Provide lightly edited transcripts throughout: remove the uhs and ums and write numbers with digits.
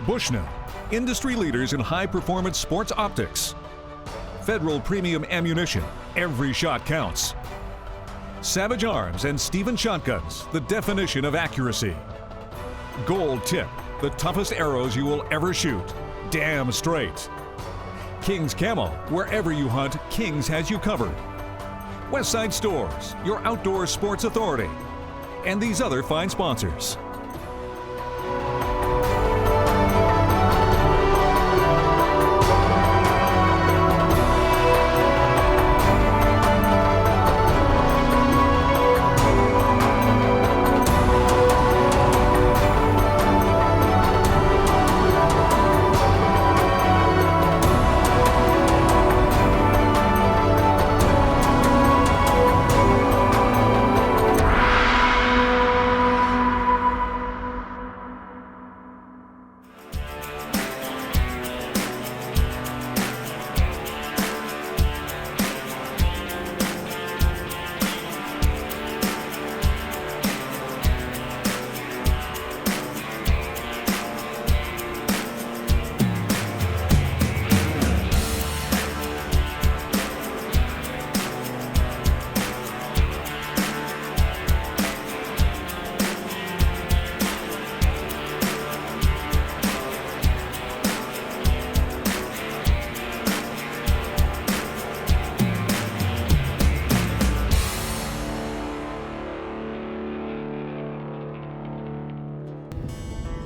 Bushnell, industry leaders in high-performance sports optics. Federal Premium Ammunition, every shot counts. Savage Arms and Stephen Shotguns, the definition of accuracy. Gold Tip, the toughest arrows you will ever shoot. Damn straight. King's Camo, wherever you hunt, King's has you covered. Westside Stores, your outdoor sports authority. And these other fine sponsors.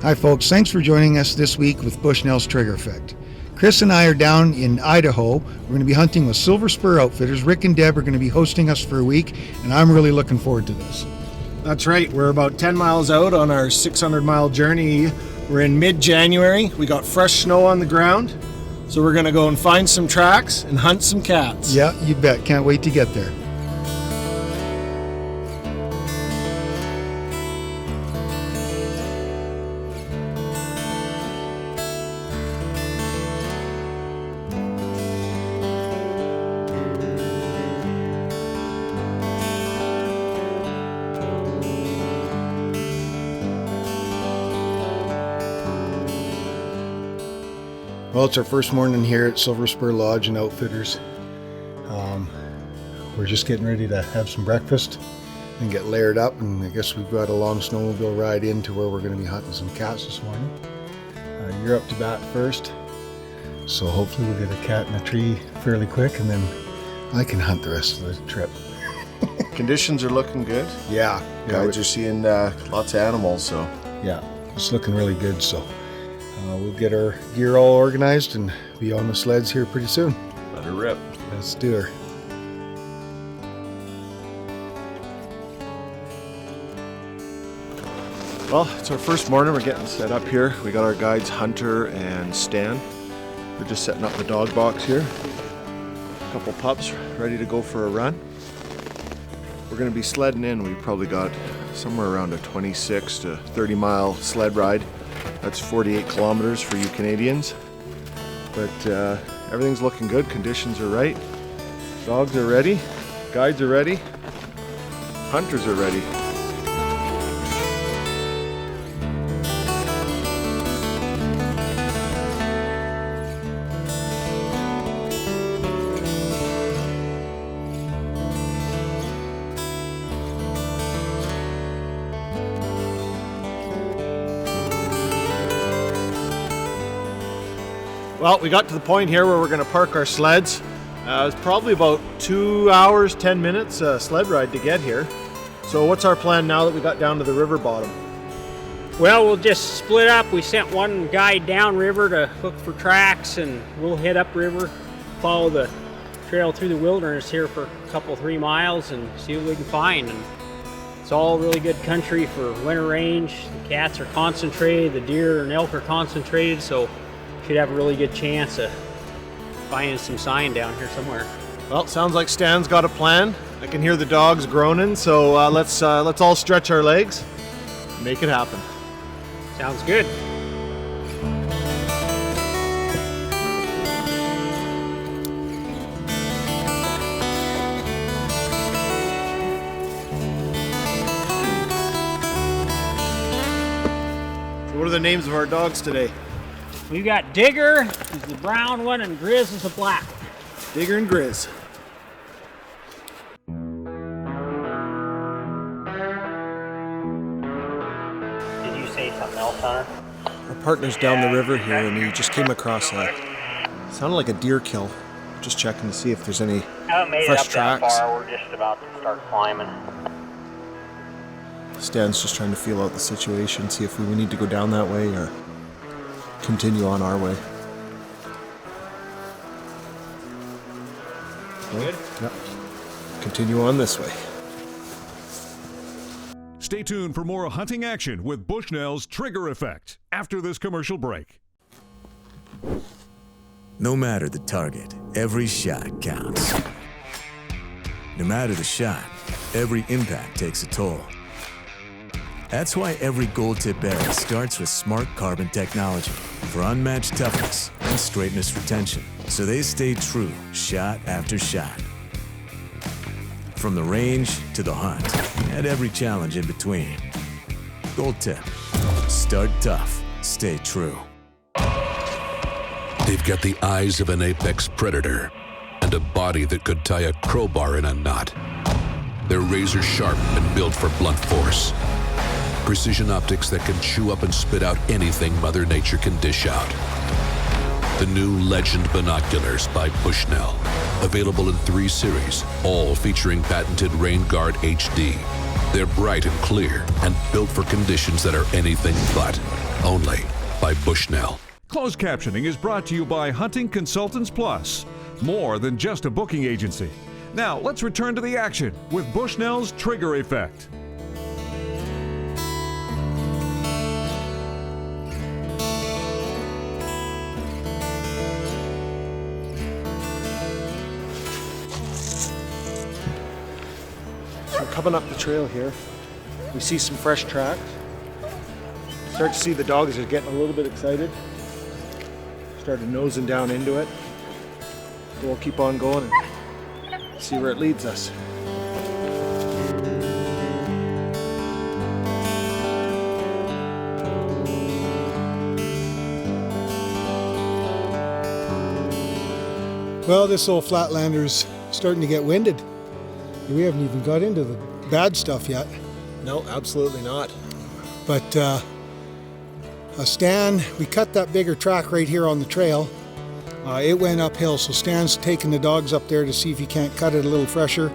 Hi folks, thanks for joining us this week with Bushnell's Trigger Effect. Chris and I are down in Idaho. We're going to be hunting with Silver Spur Outfitters. Rick and Deb are going to be hosting us for a week, and I'm really looking forward to this. That's right, we're about 10 miles out on our 600-mile journey. We're in mid-January. We got fresh snow on the ground, so we're going to go and find some tracks and hunt some cats. Yeah, you bet. Can't wait to get there. Well, it's our first morning here at Silver Spur Lodge and Outfitters. We're just getting ready to have some breakfast and get layered up, and I guess we've got a long snowmobile ride into where we're going to be hunting some cats this morning. You're up to bat first, so hopefully we'll get a cat in a tree fairly quick, and then I can hunt the rest of the trip. Conditions are looking good. Yeah. Guides are seeing lots of animals, so. Yeah, it's looking really good, so we'll get our gear all organized and be on the sleds here pretty soon. Let her rip. Let's do her. Well, it's our first morning. We're getting set up here. We got our guides Hunter and Stan. We're just setting up the dog box here. A couple pups ready to go for a run. We're going to be sledding in. We've probably got somewhere around a 26 to 30 mile sled ride. That's 48 kilometers for you Canadians. But everything's looking good. Conditions are right. Dogs are ready. Guides are ready. Hunters are ready. Well, we got to the point here where we're going to park our sleds. It's probably about 2 hours, 10 minutes sled ride to get here. So what's our plan now that we got down to the river bottom? Well, we'll just split up. We sent one guy downriver to look for tracks, and we'll head upriver, follow the trail through the wilderness here for a couple, 3 miles and see what we can find. And it's all really good country for winter range. The cats are concentrated, the deer and elk are concentrated, so should have a really good chance of finding some sign down here somewhere. Well, sounds like Stan's got a plan. I can hear the dogs groaning, so let's all stretch our legs and make it happen. Sounds good. So what are the names of our dogs today? We've got Digger, who's the brown one, and Grizz is the black one. Digger and Grizz. Did you say something else, Hunter? Our partner's down the river here, and he just came across sounded like a deer kill. Just checking to see if there's any Haven't made fresh it up tracks. that far. We're just about to start climbing. Stan's just trying to feel out the situation, see if we need to go down that way or continue on our way. Good? Yep. Continue on this way. Stay tuned for more hunting action with Bushnell's Trigger Effect after this commercial break. No matter the target, every shot counts. No matter the shot, every impact takes a toll. That's why every gold tip arrow starts with smart carbon technology for unmatched toughness and straightness retention, so they stay true shot after shot. From the range to the hunt, and every challenge in between. Gold tip. Start tough, stay true. They've got the eyes of an apex predator and a body that could tie a crowbar in a knot. They're razor sharp and built for blunt force. Precision optics that can chew up and spit out anything Mother Nature can dish out. The new Legend binoculars by Bushnell. Available in 3 series, all featuring patented Rain Guard HD. They're bright and clear and built for conditions that are anything but. Only by Bushnell. Closed captioning is brought to you by Hunting Consultants Plus. More than just a booking agency. Now, let's return to the action with Bushnell's Trigger Effect. So we're coming up the trail here. We see some fresh tracks. Start to see the dogs are getting a little bit excited. Started nosing down into it. So we'll keep on going and see where it leads us. Well, this old Flatlander's starting to get winded. We haven't even got into the bad stuff yet. No, absolutely not. But Stan, we cut that bigger track right here on the trail. It went uphill, so Stan's taking the dogs up there to see if he can't cut it a little fresher.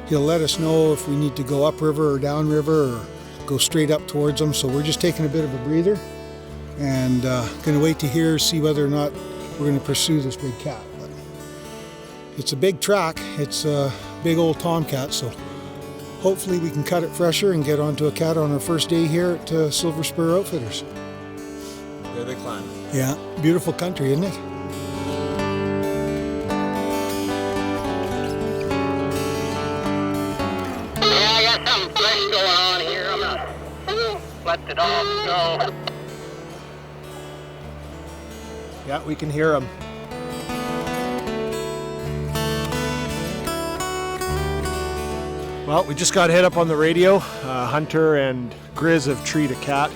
He'll let us know if we need to go upriver or downriver or go straight up towards them. So we're just taking a bit of a breather and going to wait to hear, see whether or not we're going to pursue this big cat. But it's a big track. It's a big old tomcat, so hopefully we can cut it fresher and get onto a cat on our first day here at Silver Spur Outfitters. There they climb. Yeah, beautiful country, isn't it? I got something fresh going on here. I'm gonna let the dogs go. Yeah, we can hear them. Well, we just got hit up on the radio. Hunter and Grizz have treed a cat.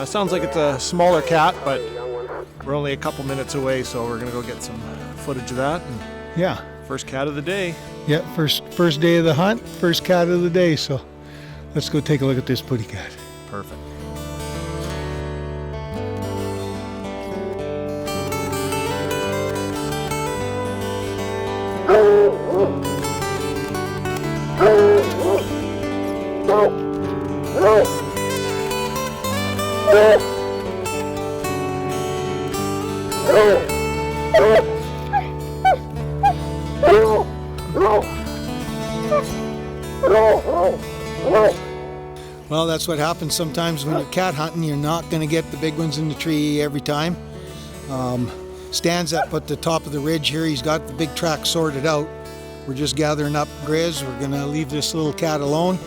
Sounds like it's a smaller cat, but we're only a couple minutes away, so we're gonna go get some footage of that. And Yeah. first cat of the day. Yeah, first day of the hunt, first cat of the day, so let's go take a look at this putty cat. Perfect. Well, that's what happens sometimes when you're cat hunting. You're not going to get the big ones in the tree every time. Stan's up at the top of the ridge here. He's got the big track sorted out. We're just gathering up Grizz. We're going to leave this little cat alone.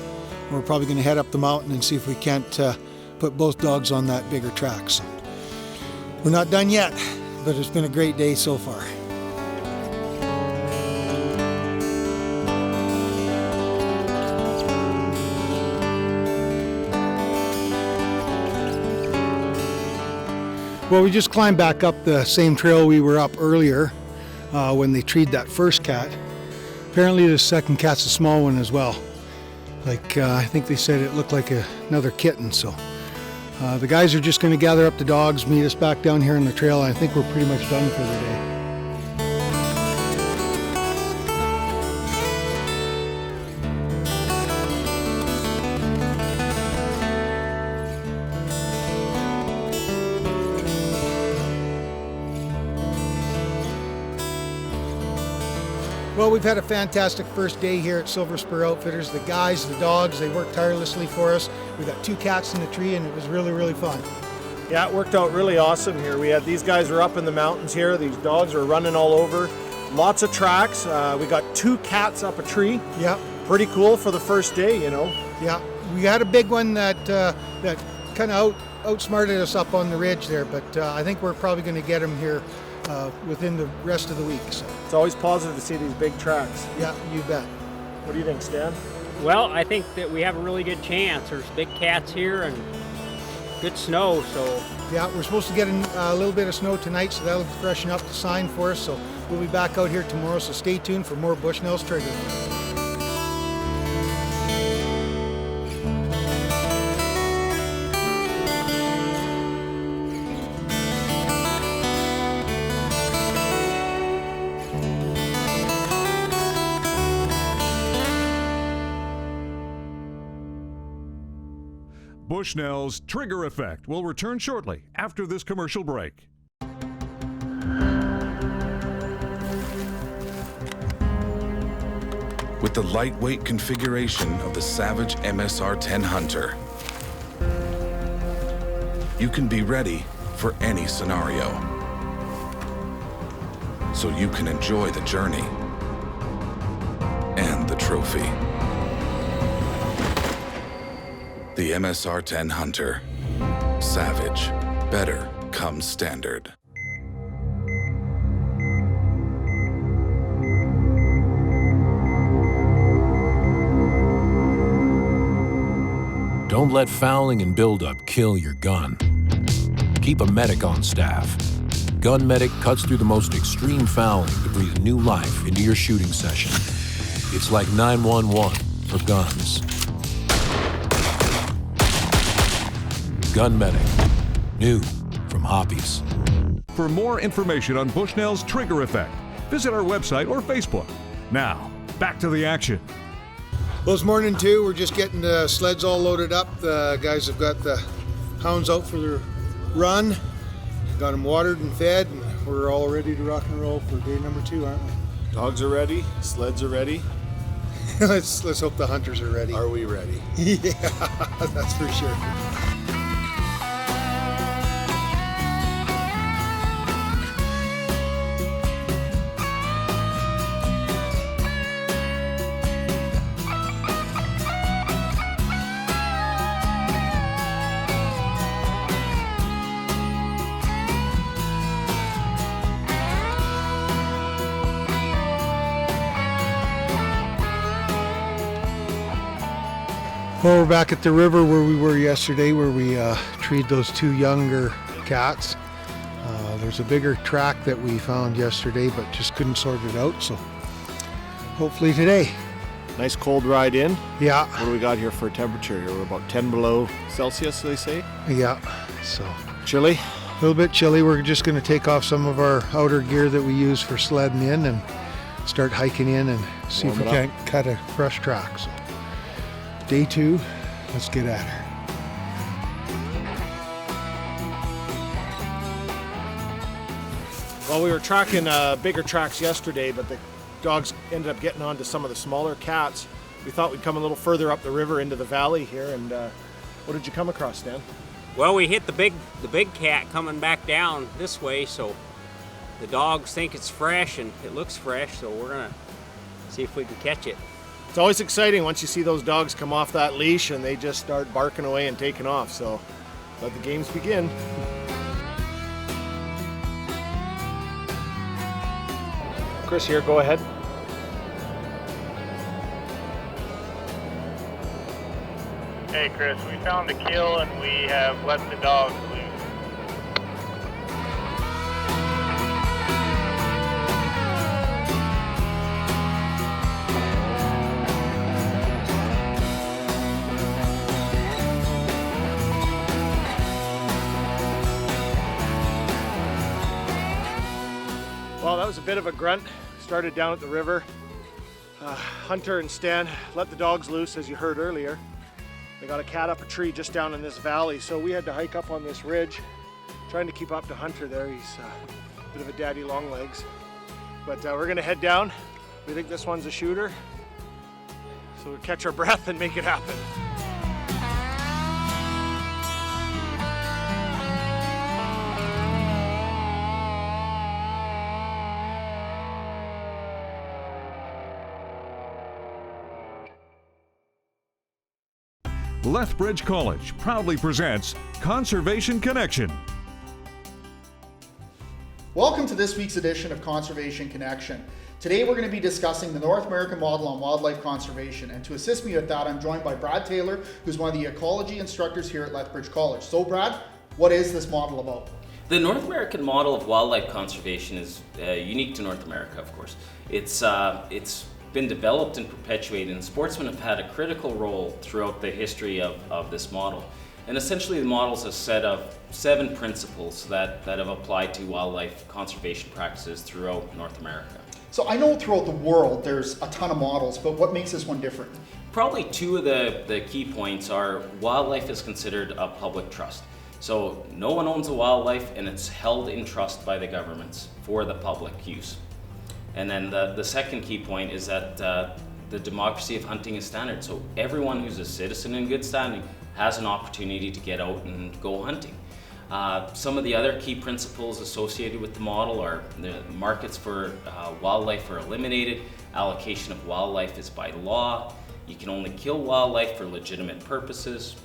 We're probably going to head up the mountain and see if we can't put both dogs on that bigger track. So we're not done yet, but it's been a great day so far. Well, we just climbed back up the same trail we were up earlier when they treed that first cat. Apparently the second cat's a small one as well. Like, I think they said it looked like another kitten, so. The guys are just going to gather up the dogs, meet us back down here on the trail, and I think we're pretty much done for the day. Well, we've had a fantastic first day here at Silver Spur Outfitters. The guys, the dogs, they worked tirelessly for us. We got 2 cats in the tree and it was really, really fun. Yeah, it worked out really awesome here. We had these guys were up in the mountains here. These dogs are running all over. Lots of tracks. We got 2 cats up a tree. Yeah. Pretty cool for the first day, you know. Yeah, we had a big one that kind of outsmarted us up on the ridge there, but I think we're probably going to get him here within the rest of the week. So. It's always positive to see these big tracks. Yeah, you bet. What do you think, Stan? Well, I think that we have a really good chance. There's big cats here and good snow, so. Yeah, we're supposed to get a little bit of snow tonight, so that'll freshen up the sign for us. So we'll be back out here tomorrow, so stay tuned for more Bushnell's Trigger. Bushnell's Trigger Effect will return shortly after this commercial break. With the lightweight configuration of the Savage MSR-10 Hunter, you can be ready for any scenario, so you can enjoy the journey and the trophy. The MSR-10 Hunter. Savage. Better comes standard. Don't let fouling and buildup kill your gun. Keep a medic on staff. Gun Medic cuts through the most extreme fouling to breathe new life into your shooting session. It's like 911 for guns. Gun Medic, new from Hoppies. For more information on Bushnell's Trigger Effect, visit our website or Facebook. Now, back to the action. Well, it's morning too. We're just getting the sleds all loaded up. The guys have got the hounds out for their run. Got them watered and fed, and we're all ready to rock and roll for day number 2, aren't we? Dogs are ready, sleds are ready. Let's hope the hunters are ready. Are we ready? Yeah, that's for sure. Well, we're back at the river where we were yesterday, where we treed those 2 younger cats. There's a bigger track that we found yesterday, but just couldn't sort it out, so hopefully today. Nice cold ride in. Yeah. What do we got here for a temperature here? We're about 10 below Celsius, they say. Yeah, so. Chilly? A little bit chilly. We're just going to take off some of our outer gear that we use for sledding in and start hiking in and see if we can't cut a fresh track. So. Day 2, let's get at her. Well, we were tracking bigger tracks yesterday, but the dogs ended up getting onto some of the smaller cats. We thought we'd come a little further up the river into the valley here, and what did you come across, Stan? Well, we hit the big cat coming back down this way, so the dogs think it's fresh and it looks fresh, so we're gonna see if we can catch it. It's always exciting once you see those dogs come off that leash and they just start barking away and taking off, so let the games begin. Chris here, go ahead. Hey Chris, we found a kill and we have let the dogs loose. that was a bit of a grunt. Started down at the river. Hunter and Stan let the dogs loose, as you heard earlier. They got a cat up a tree just down in this valley, so we had to hike up on this ridge, trying to keep up to Hunter there. He's a bit of a daddy long legs. But we're gonna head down. We think this one's a shooter, so we'll catch our breath and make it happen. Lethbridge College proudly presents Conservation Connection. Welcome to this week's edition of Conservation Connection. Today we're going to be discussing the North American model on wildlife conservation, and to assist me with that I'm joined by Brad Taylor, who's one of the ecology instructors here at Lethbridge College. So Brad, what is this model about? The North American model of wildlife conservation is unique to North America, of course. It's been developed and perpetuated, and sportsmen have had a critical role throughout the history of this model. And essentially the model is a set of 7 principles that have applied to wildlife conservation practices throughout North America. So I know throughout the world there's a ton of models, but what makes this one different? Probably 2 of the key points are wildlife is considered a public trust. So no one owns a wildlife and it's held in trust by the governments for the public use. And then the second key point is that the democracy of hunting is standard. So everyone who's a citizen in good standing has an opportunity to get out and go hunting. Some of the other key principles associated with the model are the markets for wildlife are eliminated, allocation of wildlife is by law, you can only kill wildlife for legitimate purposes,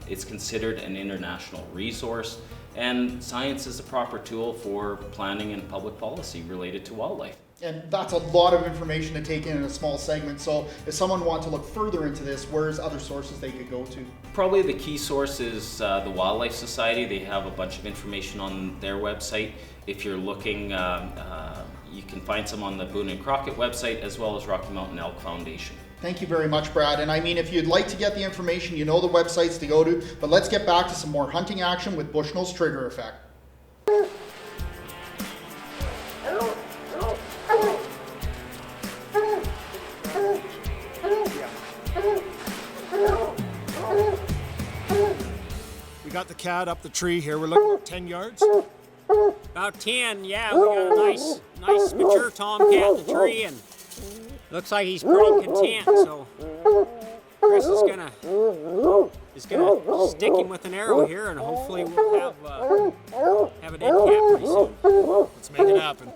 it's considered an international resource, and science is the proper tool for planning and public policy related to wildlife. And that's a lot of information to take in a small segment, so if someone wants to look further into this, where's other sources they could go to? Probably the key source is the Wildlife Society. They have a bunch of information on their website. If you're looking, you can find some on the Boone and Crockett website, as well as Rocky Mountain Elk Foundation. Thank you very much, Brad. And I mean, if you'd like to get the information, you know the websites to go to, but let's get back to some more hunting action with Bushnell's trigger effect. We got the cat up the tree here. We're looking at 10 yards. About 10, yeah. We got a nice mature tomcat in the tree, and looks like he's pretty content. So Chris is gonna stick him with an arrow here, and hopefully we'll have a dead cat pretty soon. Let's make it happen.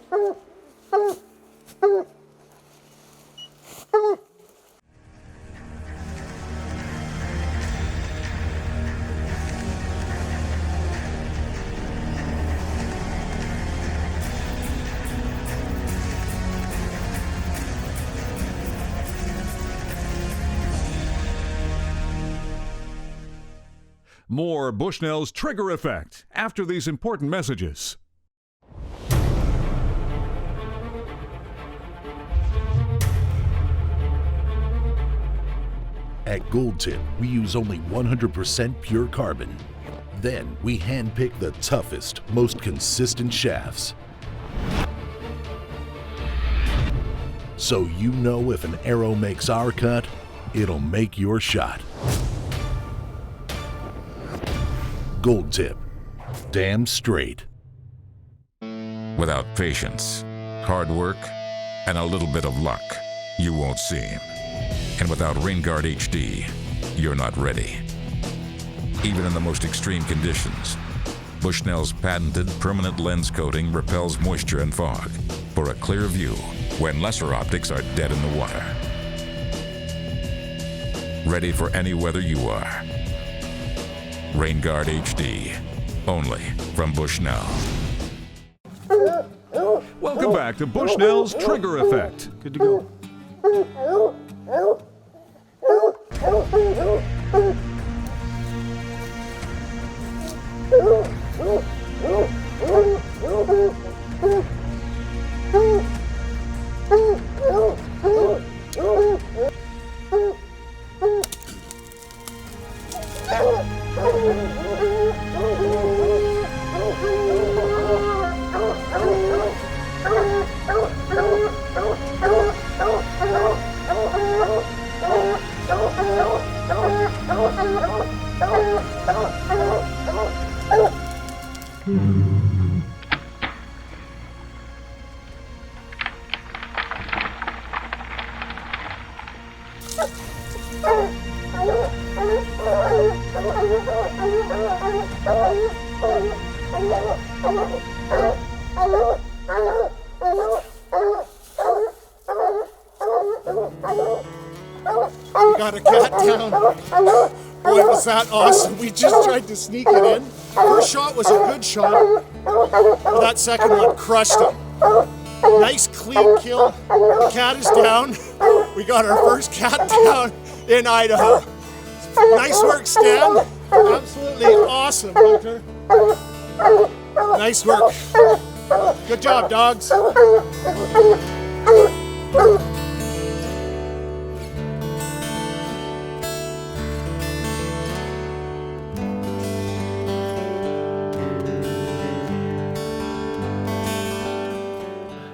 More Bushnell's trigger effect after these important messages. At Gold Tip, we use only 100% pure carbon. Then we handpick the toughest, most consistent shafts. So you know if an arrow makes our cut, it'll make your shot. Gold Tip, damn straight. Without patience, hard work, and a little bit of luck, you won't see him. And without Rain Guard HD, you're not ready. Even in the most extreme conditions, Bushnell's patented permanent lens coating repels moisture and fog for a clear view when lesser optics are dead in the water. Ready for any weather you are. Rain Guard HD, only from Bushnell. Welcome back to Bushnell's trigger effect. Good to go. We got a cat down. Boy, was that awesome. We just tried to sneak it in. First shot was a good shot, but that second one crushed him. Nice clean kill. The cat is down. We got our first cat down in Idaho. Nice work, Stan. Absolutely awesome, Hunter. Nice work. Good job, dogs.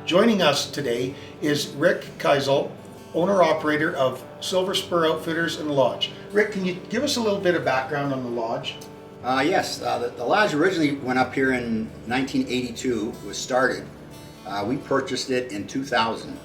Joining us today is Rick Keisel, owner-operator of Silver Spur Outfitters and Lodge. Rick, can you give us a little bit of background on the lodge? Yes, the lodge originally went up here in 1982, was started. We purchased it in 2000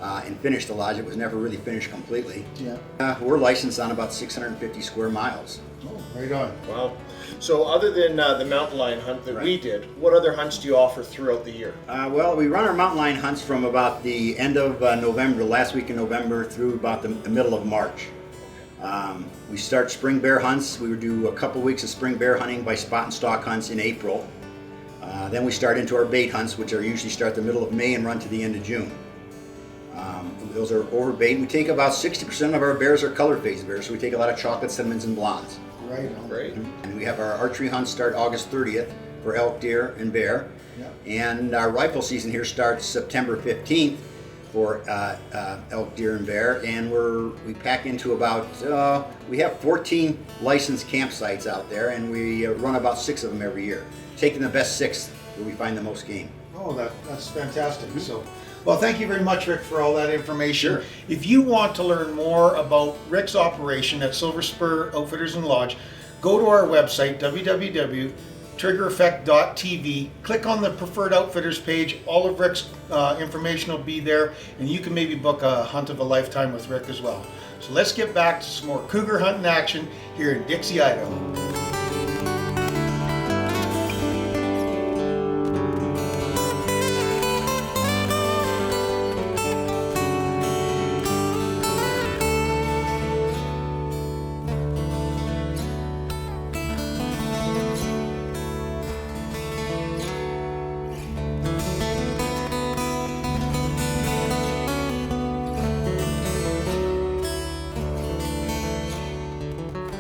and finished the lodge. It was never really finished completely. Yeah. We're licensed on about 650 square miles. Oh, right on. Wow. So other than the mountain lion hunt that we did, what other hunts do you offer throughout the year? Well, we run our mountain lion hunts from about the end of November, the last week in November, through about the middle of March. We start spring bear hunts. We would do a couple weeks of spring bear hunting by spot and stalk hunts in April. Then we start into our bait hunts, which are usually start the middle of May and run to the end of June. Those are over bait. We take about 60% of our bears are color phase bears, so we take a lot of chocolate, cinnamons, and blondes. Right on. Great. And we have our archery hunts start August 30th for elk, deer, and bear. Yeah. And our rifle season here starts September 15th for elk, deer, and bear. And we pack into about, we have 14 licensed campsites out there, and we run about 6 of them every year, taking the best 6 where we find the most game. Oh, that's fantastic. So, well, thank you very much, Rick, for all that information. Sure. If you want to learn more about Rick's operation at Silver Spur Outfitters and Lodge, go to our website, www.triggereffect.tv. Click on the Preferred Outfitters page. All of Rick's information will be there, and you can maybe book a hunt of a lifetime with Rick as well. So let's get back to some more cougar hunting action here in Dixie, Idaho.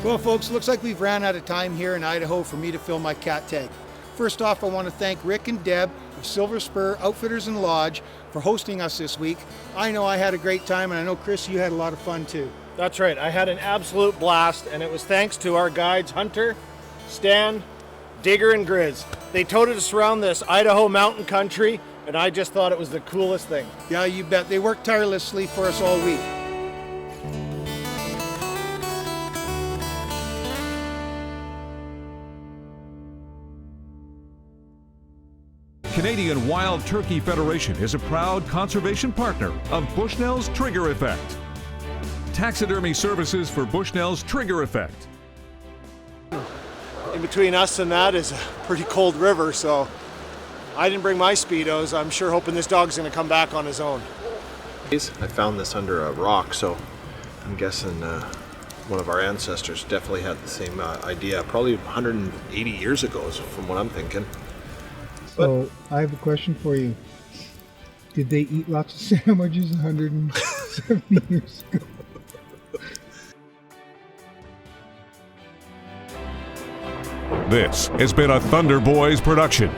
Well, folks, looks like we've ran out of time here in Idaho for me to fill my cat tag. First off, I want to thank Rick and Deb of Silver Spur Outfitters and Lodge for hosting us this week. I know I had a great time, and I know, Chris, you had a lot of fun too. That's right. I had an absolute blast, and it was thanks to our guides, Hunter, Stan, Digger, and Grizz. They toted us around this Idaho mountain country, and I just thought it was the coolest thing. Yeah, you bet. They worked tirelessly for us all week. Canadian Wild Turkey Federation is a proud conservation partner of Bushnell's Trigger Effect. Taxidermy services for Bushnell's Trigger Effect. In between us and that is a pretty cold river, so I didn't bring my Speedos. I'm sure hoping this dog's going to come back on his own. I found this under a rock, so I'm guessing one of our ancestors definitely had the same idea, probably 180 years ago is from what I'm thinking. So I have a question for you. Did they eat lots of sandwiches 170 years ago? This has been a Thunder Boys production.